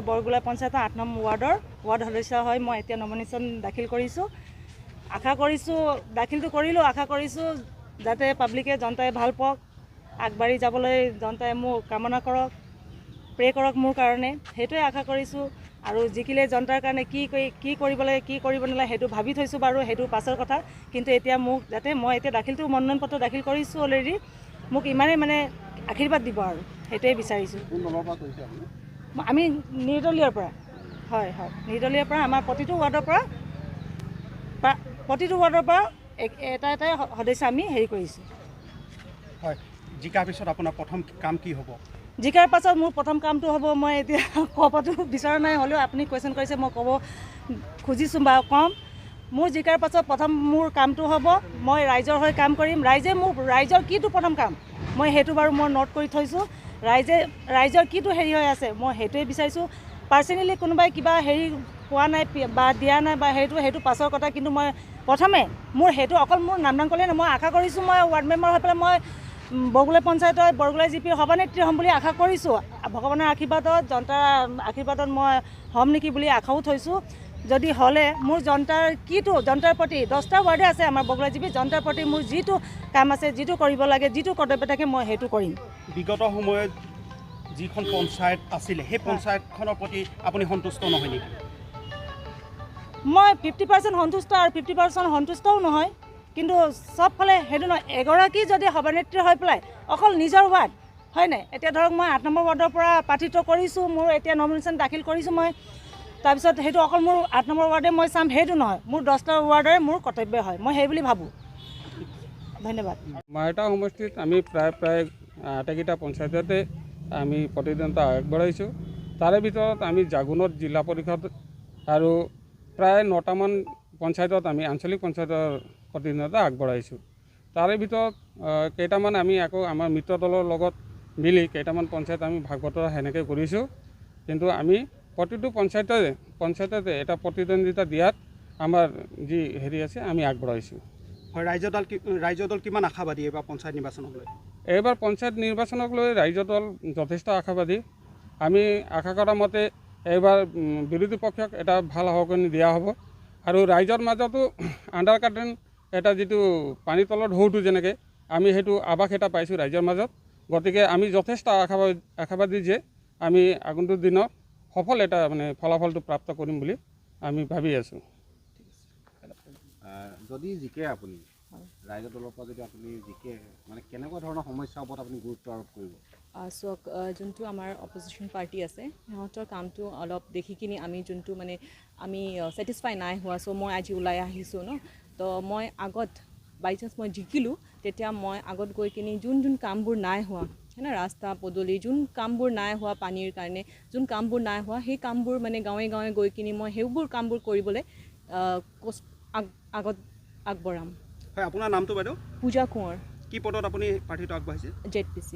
বৰগোলা পঞ্চায়তৰ ৮ নং ৱাৰ্ডৰ ৱাৰ্ড সদস্য হয় মই এতিয়া নমিনেশ্যন দাখিল কৰিছোঁ। আশা কৰিছোঁ দাখিলটো কৰিলোঁ, আশা কৰিছোঁ যাতে পাব্লিকে জনতাই ভাল পাওক, আগবাঢ়ি যাবলৈ জনতাই মোক কামনা কৰক, প্ৰে কৰক মোৰ কাৰণে, সেইটোৱে আশা কৰিছোঁ। আৰু জিকিলে জনতাৰ কাৰণে কি কৰিব লাগে কি কৰিব নালাগে সেইটো ভাবি থৈছোঁ বাৰু, সেইটো পাছৰ কথা। কিন্তু এতিয়া মোক যাতে মই এতিয়া দাখিলটো মনোনয়ন পত্ৰ দাখিল কৰিছোঁ অলৰেডি, মোক ইমানেই মানে আশীৰ্বাদ দিব আৰু সেইটোৱে বিচাৰিছোঁ। আমি নিৰ্দলীয়ৰ পৰা হয় নিৰ্দলীয়ৰ পৰা আমাৰ প্ৰতিটো ৱাৰ্ডৰ পৰা এটা সদস্য আমি হেৰি কৰিছোঁ। হয়, জিকাৰ পিছত আপোনাৰ প্ৰথম কাম কি হ'ব? জিকাৰ পাছত মোৰ প্ৰথম কামটো হ'ব, মই এতিয়া ক'বতো বিচৰা নাই, হ'লেও আপুনি কুৱেশ্যন কৰিছে মই ক'ব খুজিছোঁ বা ক'ম। মোৰ জিকাৰ পাছত প্ৰথম মোৰ কামটো হ'ব, মই ৰাইজৰ হৈ কাম কৰিম। ৰাইজৰ কিটো প্ৰথম কাম মই সেইটো বাৰু মই নোট কৰি থৈছোঁ। ৰাইজৰ কিটো হেৰি হৈ আছে মই সেইটোৱে বিচাৰিছোঁ। পাৰ্চনেলি কোনোবাই কিবা হেৰি পোৱা নাই বা দিয়া নাই বা সেইটো পাছৰ কথা। কিন্তু মই প্ৰথমে মোৰ সেইটো অকল মোৰ নামদাং ক'লে মই আশা কৰিছোঁ মই ৱাৰ্ড মেম্বাৰ হৈ পেলাই মই বৰগোলা পঞ্চায়তৰ বৰগোলা জিপিৰ সভানেত্ৰী হ'ম বুলি আশা কৰিছোঁ। ভগৱানৰ আশীৰ্বাদত জনতাৰ আশীৰ্বাদত মই হ'ম নেকি বুলি আশাও থৈছোঁ। যদি হ'লে মোৰ জনতাৰ প্ৰতি 10টা ৱাৰ্ডে আছে আমাৰ বৰগোলা জিপিৰ, জনতাৰ প্ৰতি মোৰ যিটো কাম আছে, যিটো কৰিব লাগে, যিটো কৰ্তব্য থাকে মই সেইটো কৰিম। বিগত সময়ত যিখন পঞ্চায়ত আছিলে সেই পঞ্চায়তখনৰ প্ৰতি আপুনি সন্তুষ্ট নহয় নেকি? মই 50% সন্তুষ্ট আৰু 50% সন্তুষ্টও নহয়। কিন্তু চবফালে সেইটো নহয়, এগৰাকী যদি সভানেত্ৰী হৈ পেলাই অকল নিজৰ ৱাৰ্ড হয় নাই, এতিয়া ধৰক মই 8 নম্বৰ ৱাৰ্ডৰ পৰা প্ৰাৰ্থিত্ব কৰিছোঁ, মোৰ এতিয়া নমিনেশ্যন দাখিল কৰিছোঁ মই। তাৰপিছত সেইটো অকল মোৰ 8 নম্বৰ ৱাৰ্ডে মই চাম সেইটো নহয়, মোৰ 10টা ৱাৰ্ডৰে মোৰ কৰ্তব্য হয়, মই সেই বুলি ভাবোঁ। ধন্যবাদ। মাৰ্টা সমষ্টিত আমি প্ৰায় আটাইকেইটা পঞ্চায়ততে আমি প্ৰতিদ্বন্দ্বিতা আগবঢ়াইছোঁ। তাৰে ভিতৰত আমি জাগুনত জিলা পৰিষদ আৰু প্ৰায় 9টামান পঞ্চায়তত আমি আঞ্চলিক পঞ্চায়তৰ প্ৰতিদ্বন্দ্বিতা আগবঢ়াইছোঁ। তাৰে ভিতৰত কেইটামান আমি আকৌ আমাৰ মিত্ৰ দলৰ লগত মিলি কেইটামান পঞ্চায়ত আমি ভাগ বতৰা সেনেকৈ কৰিছোঁ। কিন্তু আমি প্ৰতিটো পঞ্চায়ততে এটা প্ৰতিদ্বন্দ্বিতা দিয়াত আমাৰ যি হেৰি আছে আমি আগবঢ়াইছোঁ। হয়, ৰাইজৰ দল কিমান আশাবাদী এইবাৰ পঞ্চায়ত নিৰ্বাচনক লৈ? এইবাৰ পঞ্চায়ত নিৰ্বাচনক লৈ ৰাইজৰ দল যথেষ্ট আশাবাদী। আমি আশা কৰা মতে এইবাৰ বিৰোধী পক্ষক এটা ভাল সহকৰণি দিয়া হ'ব। আৰু ৰাইজৰ মাজতো আণ্ডাৰ কাৰ্টেন এটা যিটো পানীৰ তলৰ ঢৌটো যেনেকৈ আমি সেইটো আভাস এটা পাইছোঁ ৰাইজৰ মাজত। গতিকে আমি যথেষ্ট আশাবাদী যে আমি আগন্তুক দিনত সফল এটা ফলাফলটো প্ৰাপ্ত কৰিম বুলি আমি ভাবি আছোঁ। যদি জিকে আপুনি ৰাইজৰ দলৰ পৰা যদি আপুনি জিকে কেনেকুৱা ধৰণৰ সমস্যাৰ ওপৰত আপুনি গুৰুত্ব আৰোপ কৰিব? চাওক, যোনটো আমাৰ অপজিশ্যন পাৰ্টি আছে সিহঁতৰ কামটো অলপ দেখি কিনি আমি যোনটো আমি ছেটিছফাই নাই হোৱা। চ' মই আজি ওলাই আহিছোঁ ন, তো মই আগত বাই চান্স মই জিকিলোঁ তেতিয়া মই আগত গৈ কিনি যোন কামবোৰ নাই হোৱা ৰাস্তা পদূলি যোন কামবোৰ নাই হোৱা, পানীৰ কাৰণে যোন কামবোৰ নাই হোৱা সেই কামবোৰ গাঁৱে গাঁৱে গৈ কিনি মই সেইবোৰ কামবোৰ কৰিবলৈ আগত আগবঢ়াম। হয়, আপোনাৰ নামটো বাইদেউ? পূজা কোঁৱৰ। কি পদত আপুনি প্ৰাৰ্থিত্ব আগবঢ়াইছে? ZPC।